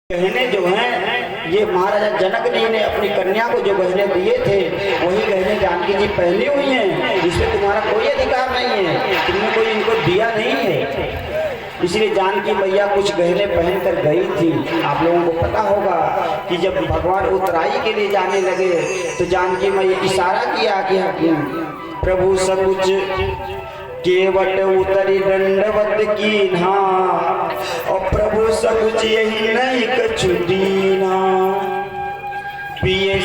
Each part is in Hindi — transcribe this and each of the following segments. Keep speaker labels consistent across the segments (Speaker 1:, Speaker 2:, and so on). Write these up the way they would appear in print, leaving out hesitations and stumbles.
Speaker 1: गहने जो हैं ये महाराजा जनक जी ने अपनी कन्या को जो गहने दिए थे वही गहने जानकी जी पहनी हुई हैं। इसमें तुम्हारा कोई अधिकार नहीं है, तुमने कोई इनको दिया नहीं है। इसलिए जानकी मैया कुछ गहने पहन कर गई थी। आप लोगों को पता होगा कि जब भगवान उतराई के लिए जाने लगे तो जानकी मैया इशारा किया कि प्रभु सब कुछ केवट उतरी दंडवत कीन्हा और प्रभु सब कुछ यही नहीं कछु दीना। पिए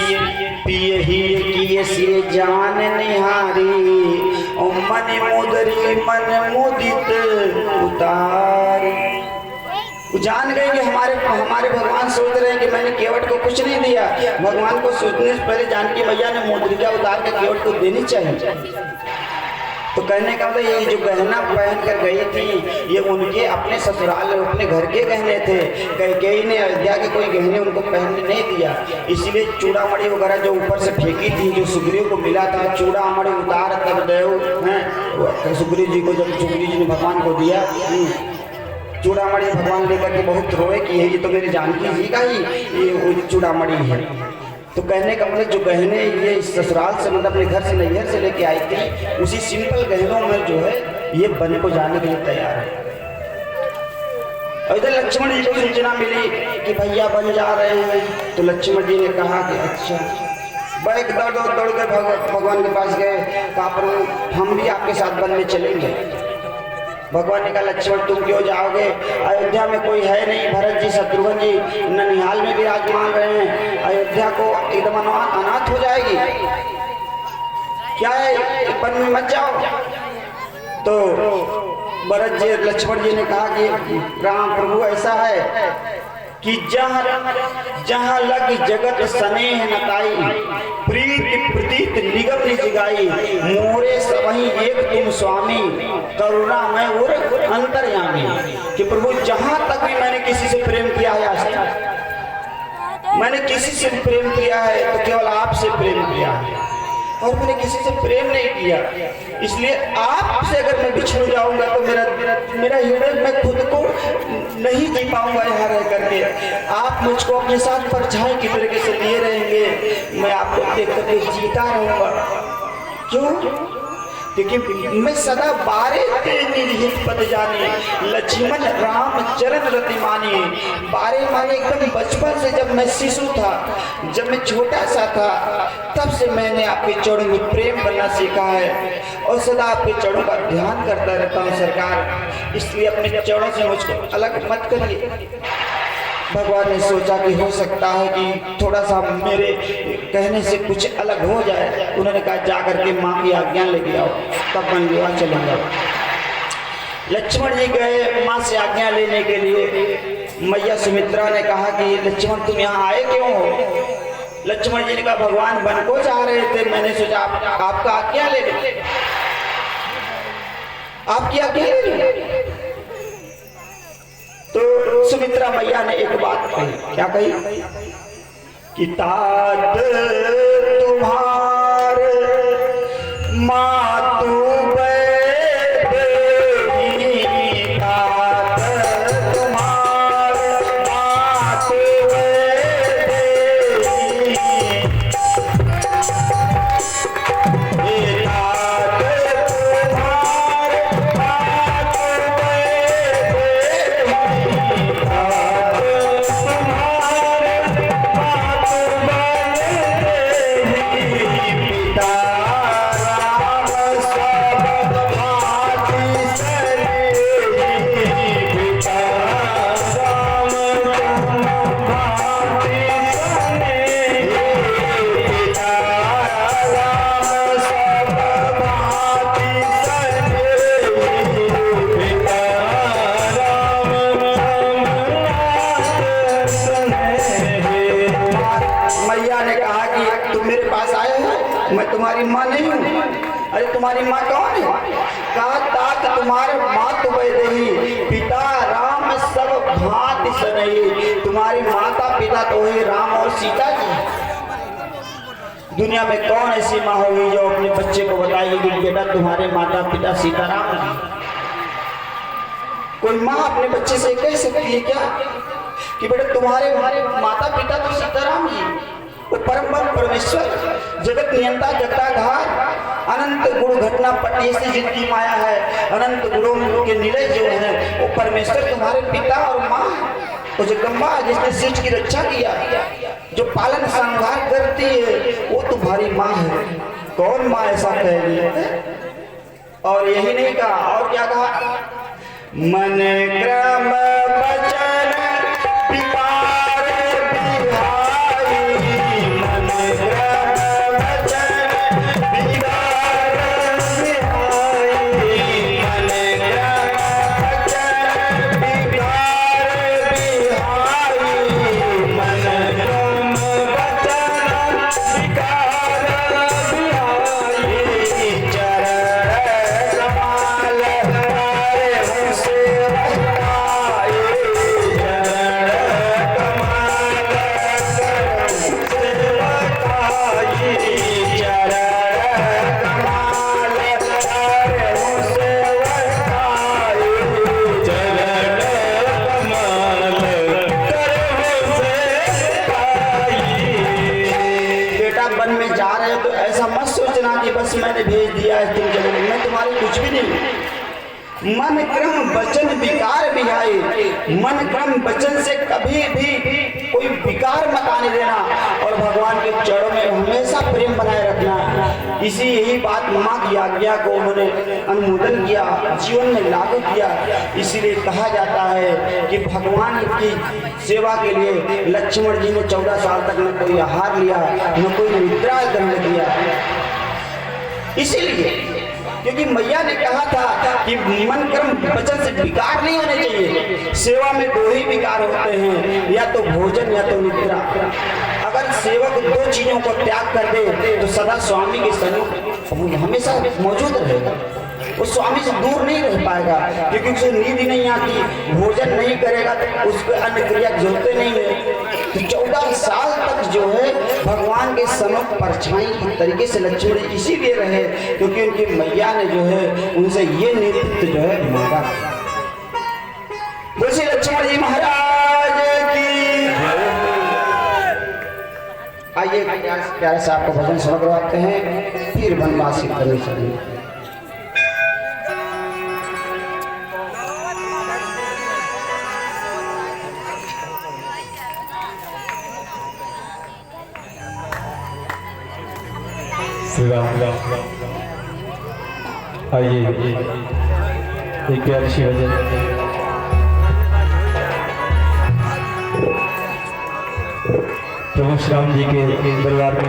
Speaker 1: पिए ही किए सिए जान निहारी और मन मुदरी मन मुदित उतार। जान गए कि हमारे भगवान सोच रहे हैं कि मैंने केवट को कुछ नहीं दिया। भगवान को सोचने से पहले जानकी मैया ने मुद्रिका उतार के केवट को देनी चाहिए। तो कहने का मतलब ये जो गहना पहन कर गई थी ये उनके अपने ससुराल अपने घर के गहने थे। कैकेयी ने अयोध्या के कोई गहने उनको पहनने नहीं दिया। इसलिए चूड़ामणि वगैरह जो ऊपर से फेंकी थी, जो सुग्रीव को मिला था, चूड़ामणि उतार तब देव हैं सुग्रीव जी को। जब सुग्रीव जी ने भगवान को दिया चूड़ामणि, भगवान लेकर के बहुत रोए कि ये तो मेरी जानकी जी का ही ये चूड़ामणि है। तो कहने का मतलब जो गहने ये ससुराल से मतलब अपने घर से नैहर से लेके आई थी उसी सिंपल गहनों में जो है ये बन को जाने के लिए तैयार है। और इधर लक्ष्मण जी को सूचना मिली कि भैया बन जा रहे हैं। तो लक्ष्मण जी ने कहा कि अच्छा, बैग दौड़ के भगवान के पास गए। कहा प्रभु हम भी आपके साथ बनने चलेंगे। भगवान ने कहा लक्ष्मण तुम क्यों जाओगे, अयोध्या में कोई है नहीं। भरत जी शत्रुघ्न जी ननिहाल में विराजमान रहे हैं, अयोध्या को एकदम अनाथ हो जाएगी। क्या है वन में मत जाओ। तो भरत जी लक्ष्मण जी ने कहा कि राम प्रभु ऐसा है कि जहाँ लग जगत स्नेह नताई प्रीत प्रतीत निगम निजगाई मोरे सबही एक तुम स्वामी करुणा मैं उर अंतर्यामी। कि प्रभु जहाँ तक भी मैंने किसी से प्रेम किया है, आज तक मैंने किसी से प्रेम किया है तो केवल आपसे प्रेम किया है और मैंने किसी से प्रेम नहीं किया। इसलिए आपसे अगर मैं बिछड़ जाऊंगा तो मेरा हृदय मैं खुद को नहीं जी पाऊंगा यहाँ रह करके। आप मुझको अपने साथ परछाई की तरीके से लिए रहेंगे, मैं आपको देख करके जीता रहूंगा। क्यों? क्योंकि मैं सदा बारे निहित पद जाने लक्ष्मण राम चरण रति माने। बारे माने एकदम बचपन से जब मैं शिशु था, जब मैं छोटा सा था, तब से मैंने आपके चरणों में प्रेम बनना सीखा है और सदा आपके चरणों का ध्यान करता रहता हूँ सरकार। इसलिए अपने चरणों से मुझको अलग मत करिए। भगवान ने सोचा कि हो सकता है कि थोड़ा सा मेरे कहने से कुछ अलग हो जाए। उन्होंने कहा जा करके माँ की आज्ञा लेके आओ, तब मैं विवाह चलूंगा। लक्ष्मण जी गए माँ से आज्ञा लेने के लिए। मैया सुमित्रा ने कहा कि लक्ष्मण तुम यहाँ आए क्यों हो? लक्ष्मण जी ने कहा भगवान वन को जा रहे थे, मैंने सोचा आपका आज्ञा ले लो, आपकी आज्ञा ले लो। तो सुमित्रा मैया ने एक बात कही। क्या कही? कि तात तुम्हारे मातु तुम्हारी माँ नहीं हूँ। अरे तुम्हारी माँ कौन है? कहा तात तुम्हारे मात वैदेही पिता राम सब भांति सनही। तुम्हारी माता पिता तो है राम और सीता जी। दुनिया में कौन ऐसी माँ होगी जो अपने बच्चे को बताएगी कि बेटा तुम्हारे माता पिता सीताराम जी। कोई माँ अपने बच्चे से कह सकती है क्या? कि बेटा तुम्हारे माता पिता तो सीताराम जी, वो परम परमेश्वर, जगत नियंता, जगताधार, अनंत गुण घटना पट्टी से जिनकी माया है, अनंत गुणों के निलय जो है वो परमेश्वर तुम्हारे पिता और माँ, वो जगदम्बा जिसने सृष्टि की रक्षा किया, जो पालन संहार करती है, वो तुम्हारी माँ है। कौन माँ ऐसा कहेगी? और यही नहीं कहा, और क्या कहा? मन क्रम वचन विकार विहाई, मन क्रम वचन विकार विहाई, मन क्रम वचन विकार विहाई, मन क्रम वचन विकार विहाई, चरण कमाल हरे मुझसे बहकाए, चरण कमाल मुझसे बहकाए, चरण कमाल हरे मुझसे बहकाए, चरण कमाल करे मुझसे बहकाए। बेटा वन में जा रहे हो तो ऐसा मत सोचना कि बस मैंने भेज दिया है तुम चलो, मैं तुम्हारी कुछ भी नहीं। मन क्रम वचन विकार विहाई, मन क्रम वचन से कभी भी कोई विकार मत आने देना, और भगवान के चरणों में हमेशा प्रेम बनाए रखना। इसी यही बात माँ की आज्ञा को उन्होंने अनुमोदन किया, जीवन में लागू किया। इसीलिए कहा जाता है कि भगवान की सेवा के लिए लक्ष्मण जी ने 14 साल तक न कोई आहार लिया, न कोई निद्रा ग्रहण किया। इसीलिए क्योंकि मैया ने कहा था कि मन कर्म वचन से विकार नहीं होने चाहिए। सेवा में दो ही विकार होते हैं, या तो भोजन या तो निद्रा। अगर सेवक दो चीजों को त्याग कर दे तो सदा स्वामी के समीप हमेशा मौजूद रहेगा, वो स्वामी से दूर नहीं रह पाएगा, क्योंकि उसे नींद नहीं आती, भोजन नहीं करेगा तो उसके अन्य क्रिया जोते नहीं है। तो 14 साल तक जो है भगवान के समीप परछाई की तरीके से लक्ष्मण जी इसीलिए रहे क्योंकि उनकी मैया ने जो है उनसे ये नेतृत्व जो है मांगा। बोलिए लक्ष्मण जी महाराज की। आइए प्यारे से आपको भजन सुना करवाते हैं, फिर वनवासी करने चलेंगे।
Speaker 2: आइए एक प्यारी सी भजन प्रभु श्री राम जी के दरबार में